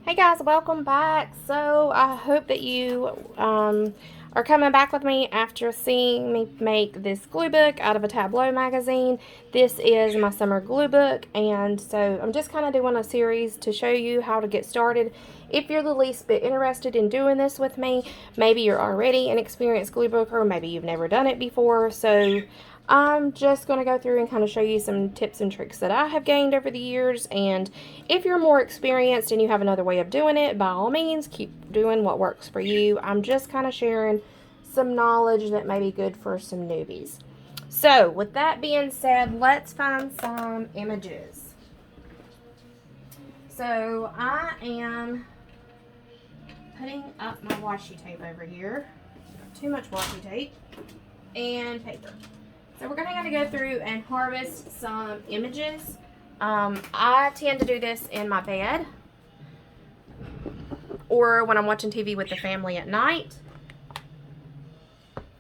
Hey guys, welcome back. So I hope that you are coming back with me after seeing me make this glue book out of a tableau magazine. This is my summer glue book, and so I'm just kind of doing a series to show you how to get started. If you're the least bit interested in doing this with me, maybe you're already an experienced glue booker, maybe you've never done it before. So I'm just going to go through and kind of show you some tips and tricks that I have gained over the years. And if you're more experienced and you have another way of doing it, by all means, keep doing what works for you. I'm just kind of sharing some knowledge that may be good for some newbies. So, with that being said, let's find some images. So, I am putting up my washi tape over here. Too much washi tape and paper. So we're going to go through and harvest some images. I tend to do this in my bed or when I'm watching TV with the family at night.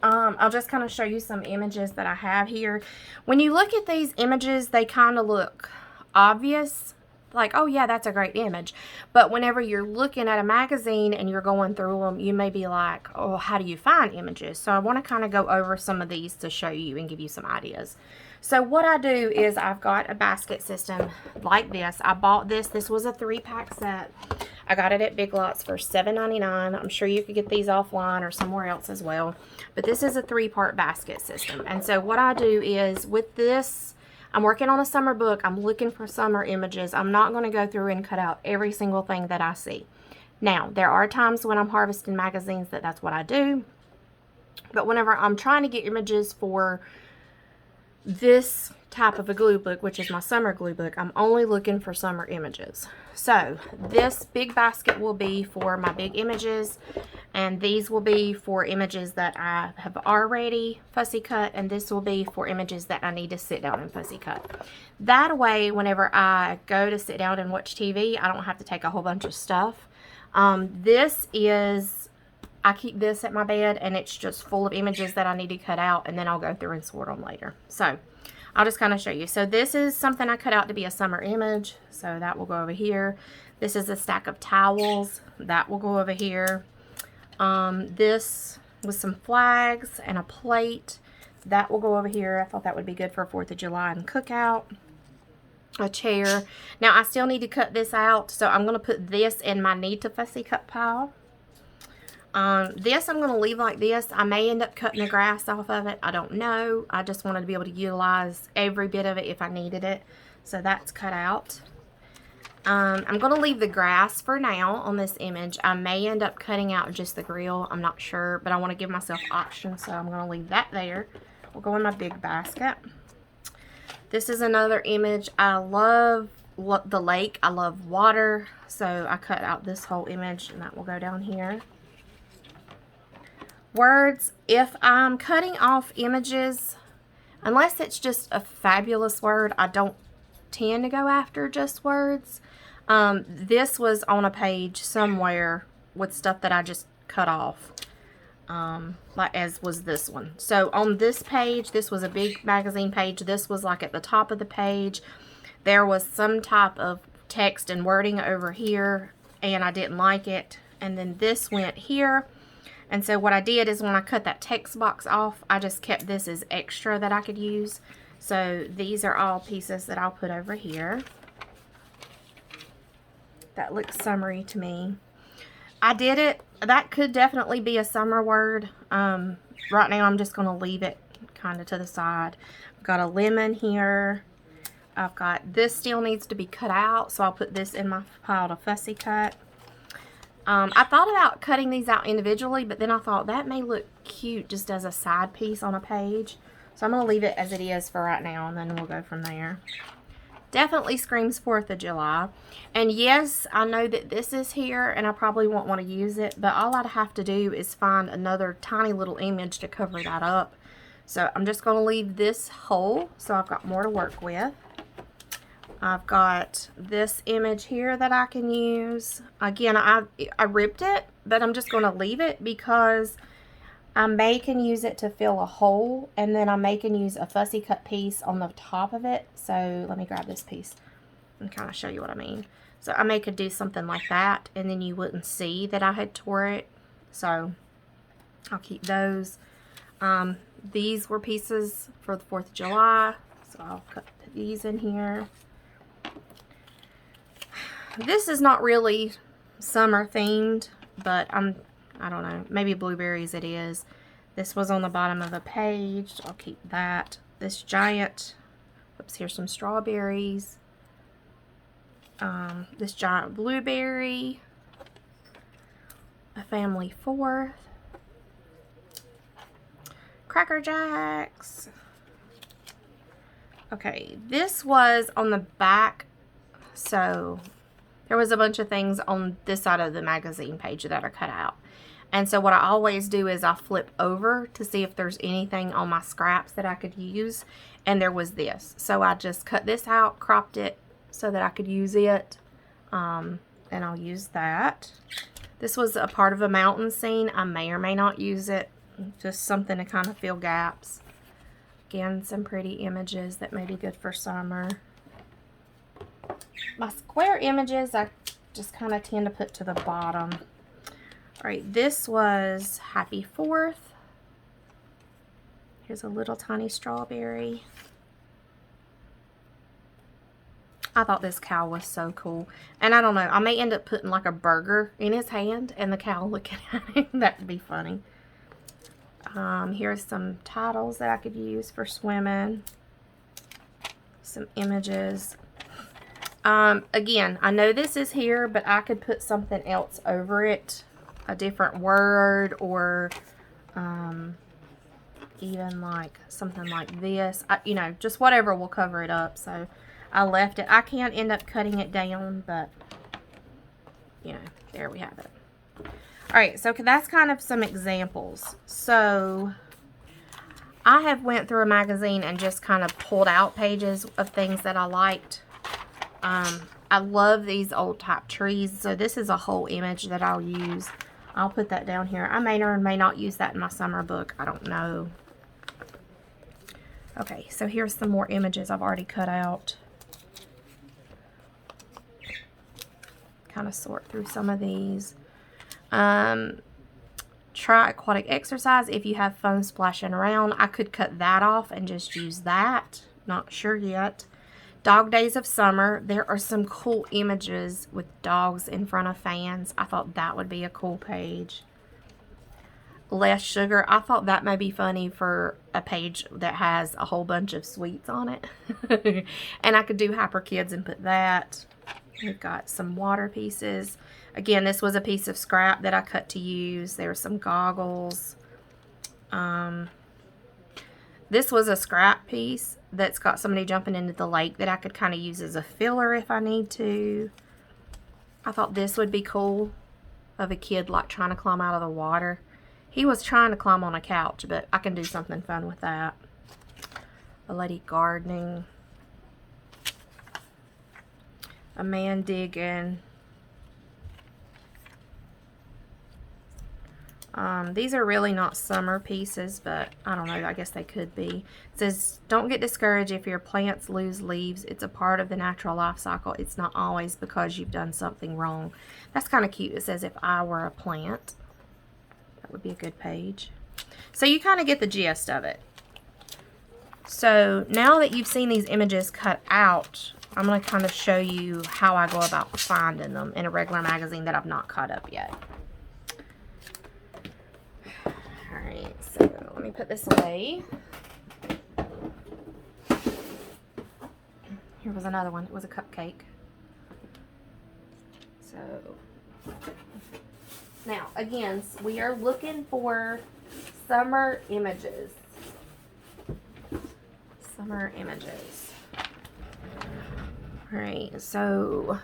I'll just kind of show you some images that I have here. When you look at these images, they kind of look obvious. Like, oh yeah, that's a great image. But whenever you're looking at a magazine and you're going through them, you may be like, oh, how do you find images? So I want to kind of go over some of these to show you and give you some ideas. So what I do is I've got a basket system like this. I bought this. This was a 3-pack set. I got it at Big Lots for $7.99. I'm sure you could get these offline or somewhere else as well. But this is a 3-part basket system. And so what I do is with this, I'm working on a summer book. I'm looking for summer images. I'm not going to go through and cut out every single thing that I see. Now, there are times when I'm harvesting magazines that's what I do. But whenever I'm trying to get images for this type of a glue book, which is my summer glue book, I'm only looking for summer images. So this big basket will be for my big images, and these will be for images that I have already fussy cut, and this will be for images that I need to sit down and fussy cut. That way, whenever I go to sit down and watch TV, I don't have to take a whole bunch of stuff. I keep this at my bed, and it's just full of images that I need to cut out, and then I'll go through and sort them later. So I'll just kind of show you. So this is something I cut out to be a summer image, so that will go over here. This is a stack of towels. That will go over here. This with some flags and a plate. That will go over here. I thought that would be good for 4th of July and cookout. A chair. Now, I still need to cut this out, so I'm going to put this in my need to fussy cut pile. This I'm going to leave like this. I may end up cutting the grass off of it. I don't know. I just wanted to be able to utilize every bit of it if I needed it. So that's cut out. I'm going to leave the grass for now on this image. I may end up cutting out just the grill. I'm not sure, but I want to give myself options, so I'm going to leave that there. We'll go in my big basket. This is another image. I love the lake. I love water, so I cut out this whole image, and that will go down here. Words, if I'm cutting off images, unless it's just a fabulous word, I don't tend to go after just words. This was on a page somewhere with stuff that I just cut off, like as was this one. So on this page, this was a big magazine page. This was like at the top of the page. There was some type of text and wording over here, and I didn't like it. And then this went here. And so what I did is when I cut that text box off, I just kept this as extra that I could use. So these are all pieces that I'll put over here. That looks summery to me. I did it. That could definitely be a summer word. Right now I'm just going to leave it kind of to the side. I've got a lemon here. I've got this still needs to be cut out, so I'll put this in my pile to fussy cut. I thought about cutting these out individually, but then I thought that may look cute just as a side piece on a page. So I'm going to leave it as it is for right now, and then we'll go from there. Definitely screams 4th of July. And yes, I know that this is here, and I probably won't want to use it, but all I'd have to do is find another tiny little image to cover that up. So I'm just going to leave this whole, so I've got more to work with. I've got this image here that I can use. Again, I ripped it, but I'm just going to leave it because I may can use it to fill a hole, and then I may can use a fussy cut piece on the top of it. So let me grab this piece and kind of show you what I mean. So I could do something like that, and then you wouldn't see that I had tore it. So I'll keep those. These were pieces for the 4th of July, so I'll cut these in here. This is not really summer themed, but I don't know, maybe blueberries it is. This was on the bottom of a page, so I'll keep that. This giant, oops, here's some strawberries. This giant blueberry, a family 4th, Cracker Jacks. Okay, this was on the back, so there was a bunch of things on this side of the magazine page that are cut out. And so what I always do is I flip over to see if there's anything on my scraps that I could use. And there was this. So I just cut this out, cropped it so that I could use it. And I'll use that. This was a part of a mountain scene. I may or may not use it. Just something to kind of fill gaps. Again, some pretty images that may be good for summer. My square images I just kind of tend to put to the bottom. Alright, this was Happy 4th. Here's a little tiny strawberry. I thought this cow was so cool. And I don't know, I may end up putting like a burger in his hand and the cow looking at him. That would be funny. Here's some titles that I could use for swimming. Some images. Again, I know this is here, but I could put something else over it. A different word, or even like something like this. You know, just whatever will cover it up. So I left it. I can end up cutting it down, but you know, there we have it. Alright, so that's kind of some examples. So I have went through a magazine and just kind of pulled out pages of things that I liked. I love these old type trees, so this is a whole image that I'll use. I'll put that down here. I may or may not use that in my summer book. I don't know. Okay, so here's some more images I've already cut out. Kind of sort through some of these. Try aquatic exercise if you have fun splashing around. I could cut that off and just use that. Not sure yet. Dog Days of Summer. There are some cool images with dogs in front of fans. I thought that would be a cool page. Less sugar. I thought that may be funny for a page that has a whole bunch of sweets on it. And I could do Hyper Kids and put that. We've got some water pieces. Again, this was a piece of scrap that I cut to use. There were some goggles. This was a scrap piece that's got somebody jumping into the lake that I could kind of use as a filler if I need to. I thought this would be cool, of a kid like trying to climb out of the water. He was trying to climb on a couch, but I can do something fun with that. A lady gardening. A man digging. These are really not summer pieces, but I don't know, I guess they could be. It says, don't get discouraged if your plants lose leaves. It's a part of the natural life cycle. It's not always because you've done something wrong. That's kind of cute. It says, if I were a plant. That would be a good page. So you kind of get the gist of it. So now that you've seen these images cut out, I'm going to kind of show you how I go about finding them in a regular magazine that I've not cut up yet. Alright, so let me put this away. Here was another one. It was a cupcake. So, now, again, we are looking for summer images. Summer images. Alright, so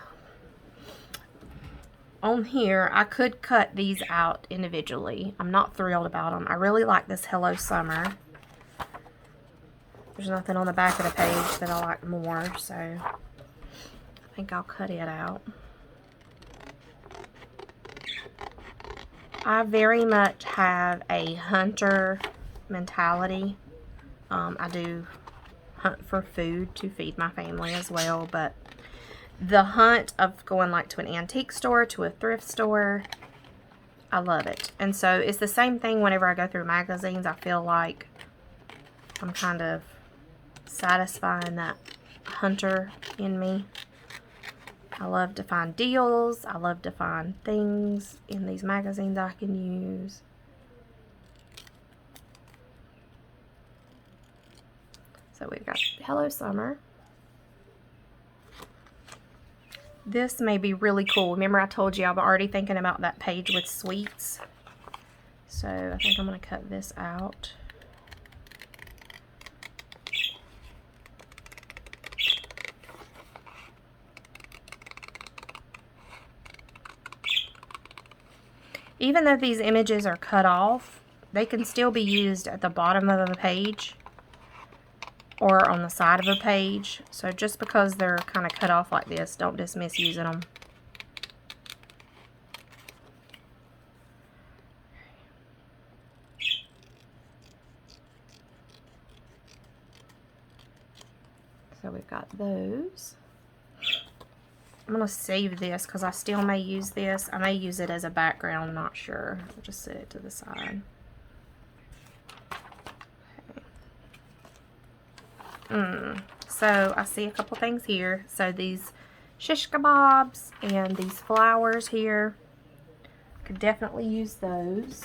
on here, I could cut these out individually. I'm not thrilled about them. I really like this Hello Summer. There's nothing on the back of the page that I like more, so I think I'll cut it out. I very much have a hunter mentality. I do hunt for food to feed my family as well, but the hunt of going like to an antique store, to a thrift store, I love it. And so it's the same thing whenever I go through magazines. I feel like I'm kind of satisfying that hunter in me. I love to find deals. I love to find things in these magazines I can use. So we've got Hello Summer. This may be really cool. Remember I told you I'm already thinking about that page with sweets. So I think I'm going to cut this out. Even though these images are cut off, they can still be used at the bottom of a page or on the side of a page. So just because they're kind of cut off like this, don't dismiss using them. So we've got those. I'm going to save this because I still may use this. I may use it as a background, not sure. I'll just set it to the side. Okay. So I see a couple things here. So these shish kebabs and these flowers here, could definitely use those.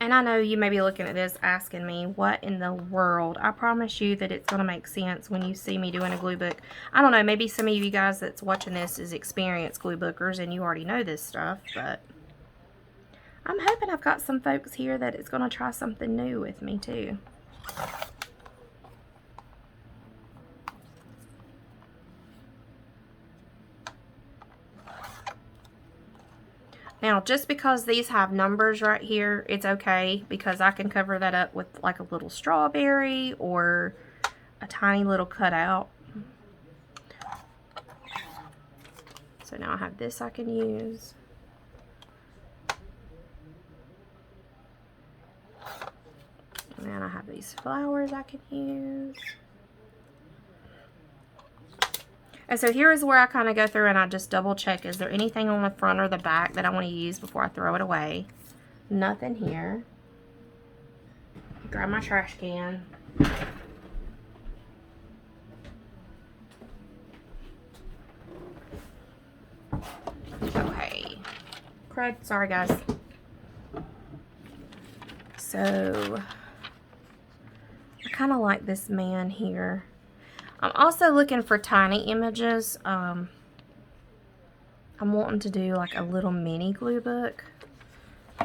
And I know you may be looking at this asking me, what in the world? I promise you that it's going to make sense when you see me doing a glue book. I don't know, maybe some of you guys that's watching this is experienced glue bookers and you already know this stuff, but I'm hoping I've got some folks here that is going to try something new with me too. Now, just because these have numbers right here, it's okay because I can cover that up with like a little strawberry or a tiny little cutout. So now I have this I can use. And then I have these flowers I can use. And so here is where I kind of go through and I just double check, is there anything on the front or the back that I want to use before I throw it away? Nothing here. Grab my trash can. Okay. Crud, sorry guys. So, I kind of like this man here. I'm also looking for tiny images. I'm wanting to do like a little mini glue book.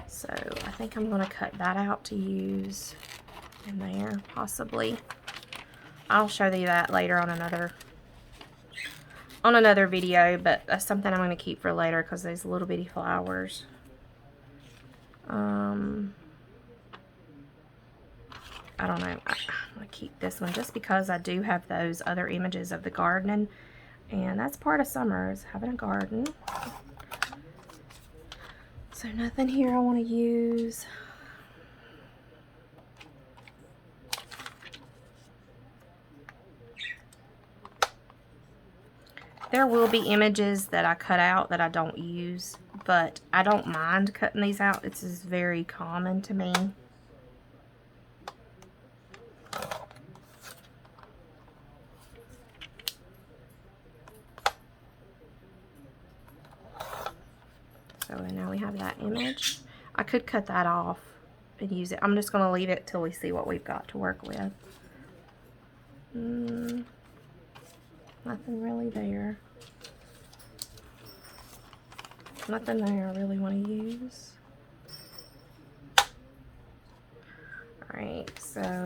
So I think I'm going to cut that out to use in there, possibly. I'll show you that later on another video, but that's something I'm going to keep for later because these little bitty flowers. I don't know. I'm going to keep this one just because I do have those other images of the gardening. And that's part of summer, is having a garden. So nothing here I want to use. There will be images that I cut out that I don't use, but I don't mind cutting these out. This is very common to me. So now we have that image. I could cut that off and use it. I'm just going to leave it till we see what we've got to work with. Nothing really there. Nothing there I really want to use. Alright, so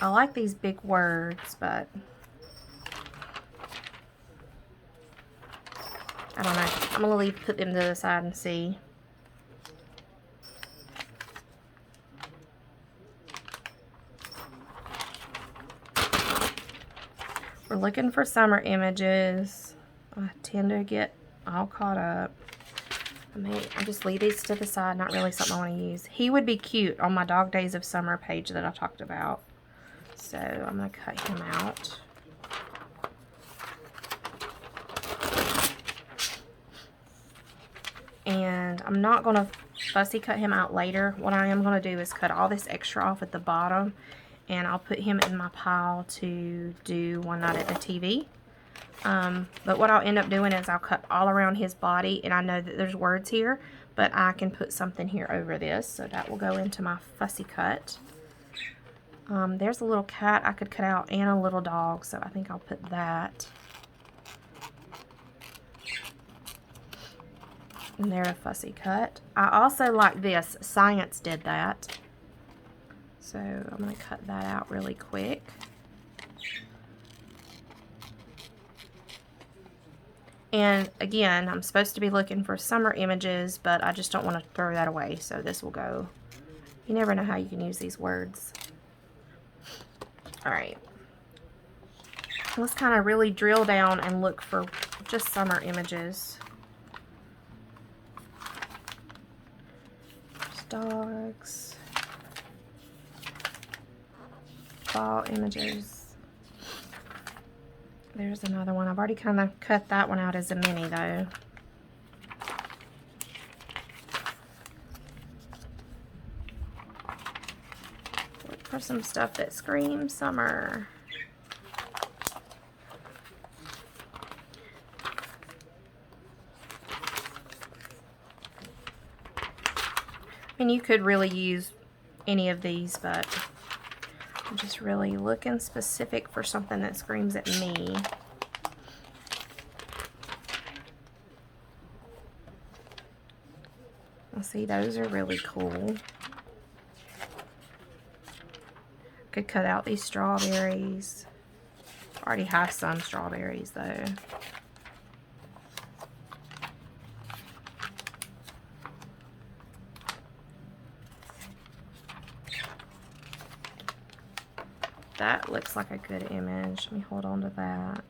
I like these big words, but I don't know. I'm going to put them to the side and see. we're looking for summer images. I tend to get all caught up. I'll just leave these to the side, not really something I want to use. He would be cute on my Dog Days of Summer page that I talked about. So I'm going to cut him out. And I'm not going to fussy cut him out later. What I am going to do is cut all this extra off at the bottom, and I'll put him in my pile to do one night at the TV. But what I'll end up doing is I'll cut all around his body, and I know that there's words here, but I can put something here over this, so that will go into my fussy cut. There's a little cat I could cut out and a little dog, so I think I'll put that. And they're a fussy cut. I also like this. Science did that. So I'm going to cut that out really quick. And again, I'm supposed to be looking for summer images, but I just don't want to throw that away, so this will go. You never know how you can use these words. Alright. Let's kind of really drill down and look for just summer images. Dogs, fall images. There's another one. I've already kind of cut that one out as a mini though. Look for some stuff that screams summer. I mean, you could really use any of these, but I'm just really looking specific for something that screams at me. See, those are really cool. Could cut out these strawberries. Already have some strawberries though. That looks like a good image. Let me hold on to that.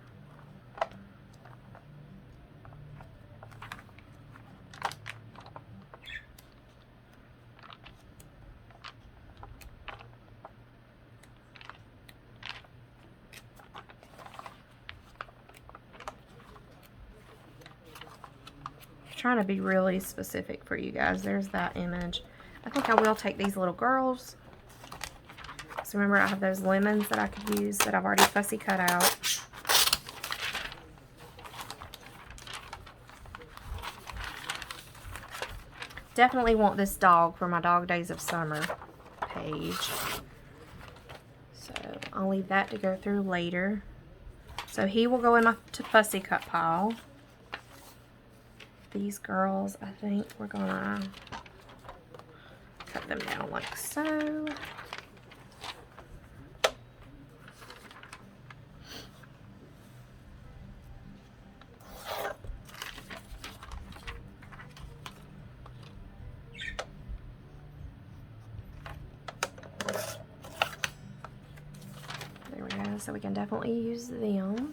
I'm trying to be really specific for you guys. There's that image. I think I will take these little girls. So remember, I have those lemons that I could use that I've already fussy cut out. Definitely want this dog for my Dog Days of Summer page. So I'll leave that to go through later. So he will go in my fussy cut pile. These girls, I think we're gonna cut them down like so. So we can definitely use them.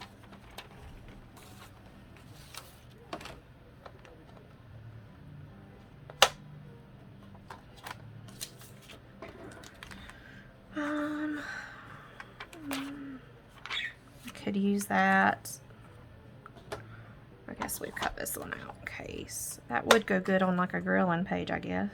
Could use that. I guess we've cut this one out in case. That would go good on like a grilling page, I guess.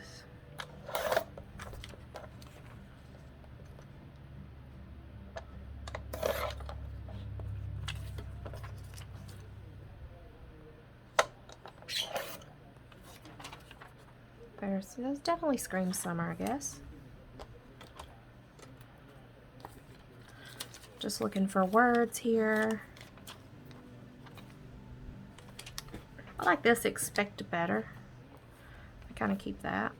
So those definitely scream summer, I guess. Just looking for words here. I like this, expect better. I kind of keep that.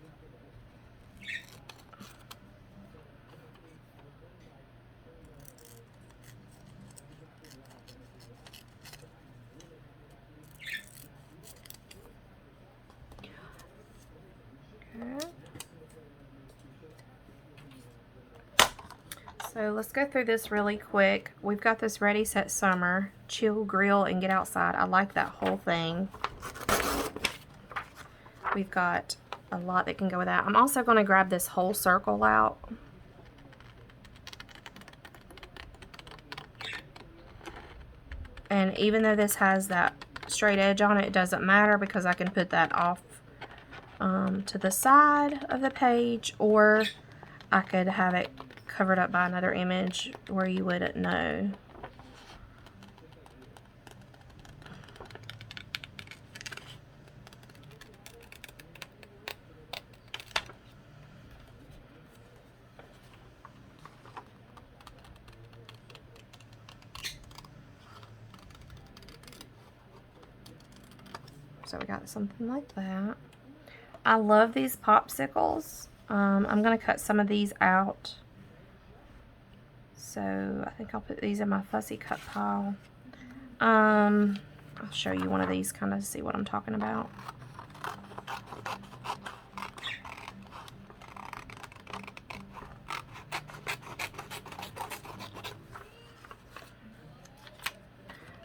So let's go through this really quick. We've got this Ready Set Summer, chill, grill, and get outside. I like that whole thing. We've got a lot that can go with that. I'm also going to grab this whole circle out. And even though this has that straight edge on it, it doesn't matter because I can put that off to the side of the page, or I could have it covered up by another image where you wouldn't know. So we got something like that. I love these popsicles. I'm going to cut some of these out. So I think I'll put these in my fussy cut pile. I'll show you one of these, kind of see what I'm talking about.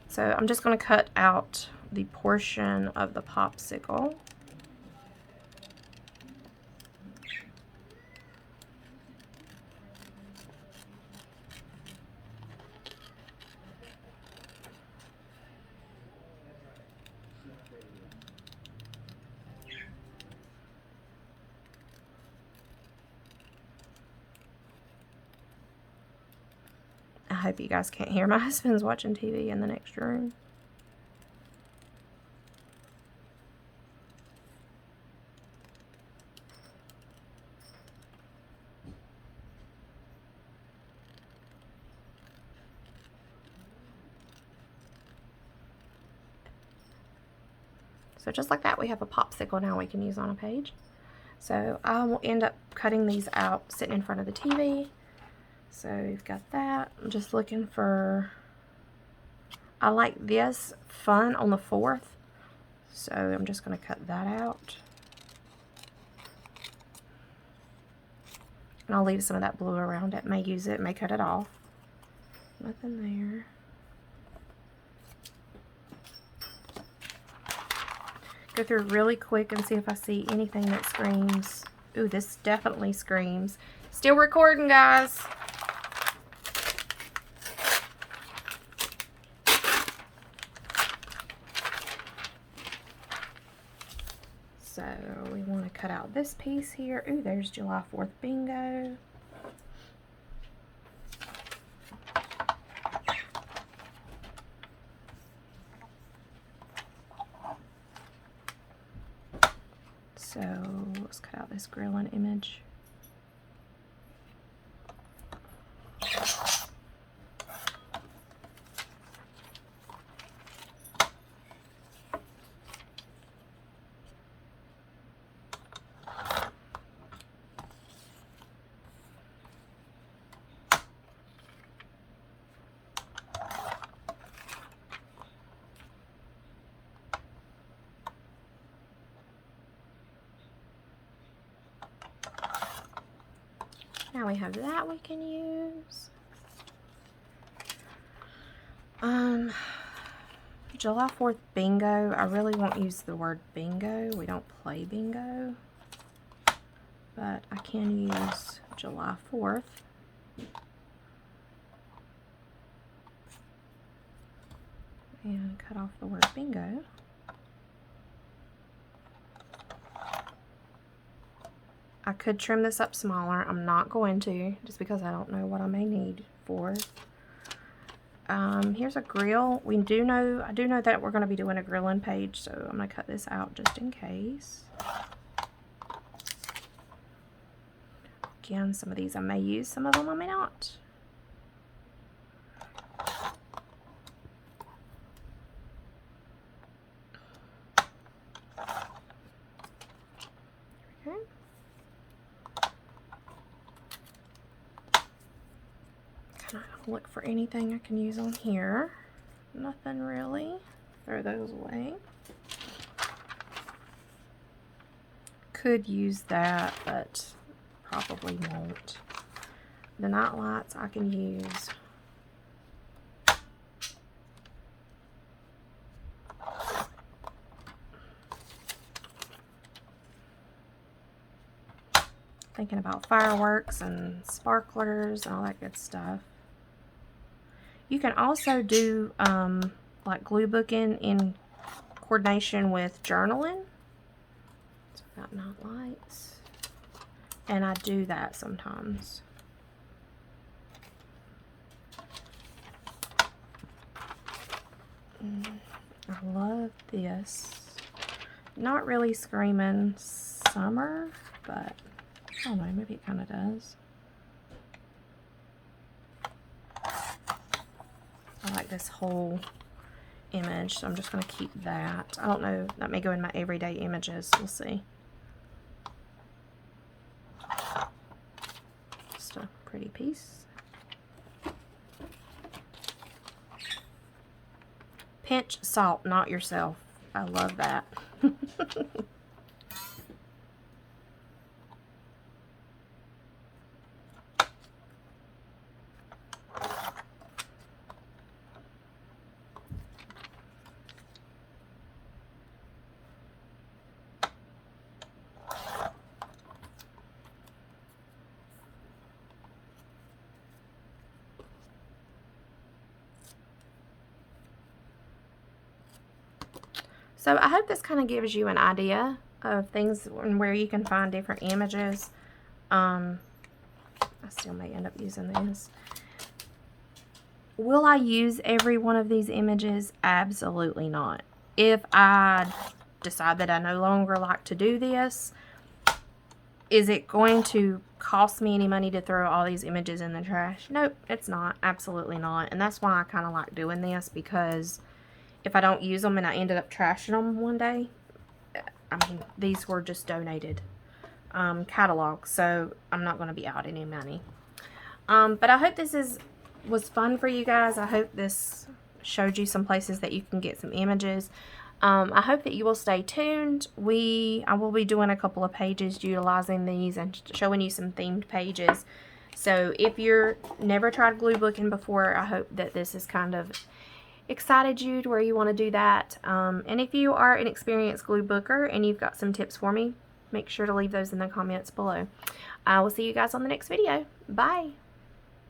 So I'm just going to cut out the portion of the popsicle. I hope you guys can't hear. My husband's watching TV in the next room. So just like that, we have a popsicle now we can use on a page. So I will end up cutting these out sitting in front of the TV. So we've got that. I'm just looking for, I like this fun on the 4th. So I'm just going to cut that out. And I'll leave some of that blue around it. May use it, may cut it off. Nothing there. Go through really quick and see if I see anything that screams. Ooh, this definitely screams. Still recording, guys. So we want to cut out this piece here. Ooh, there's July 4th bingo. So let's cut out this grilling image. Now we have that we can use. July 4th bingo. I really won't use the word bingo. We don't play bingo. But I can use July 4th. And cut off the word bingo. I could trim this up smaller. I'm not going to, just because I don't know what I may need for it. Here's a grill. I do know that we're going to be doing a grilling page, so I'm going to cut this out just in case. Again, some of these I may use, some of them I may not. Okay. Look for anything I can use on here. Nothing really. Throw those away. Could use that, but probably won't. the night lights I can use. Thinking about fireworks and sparklers and all that good stuff. You can also do like glue booking in coordination with journaling. So I've got night lights. And I do that sometimes. I love this. Not really screaming summer, but I don't know, maybe it kind of does. I like this whole image, so I'm just going to keep that. I don't know, that may go in my everyday images. We'll see. Just a pretty piece. Pinch salt, not yourself. I love that. So I hope this kind of gives you an idea of things and where you can find different images. I still may end up using this. Will I use every one of these images? Absolutely not. If I decide that I no longer like to do this, is it going to cost me any money to throw all these images in the trash? Nope, it's not. Absolutely not. And that's why I kind of like doing this, because if I don't use them and I ended up trashing them one day, I mean, these were just donated catalogs, so I'm not going to be out any money. But I hope this was fun for you guys. I hope this showed you some places that you can get some images. I hope that you will stay tuned. I will be doing a couple of pages utilizing these and showing you some themed pages. So if you're never tried glue booking before, I hope that this is kind of excited you to where you want to do that. And if you are an experienced glue booker and you've got some tips for me, make sure to leave those in the comments below. I will see you guys on the next video. Bye.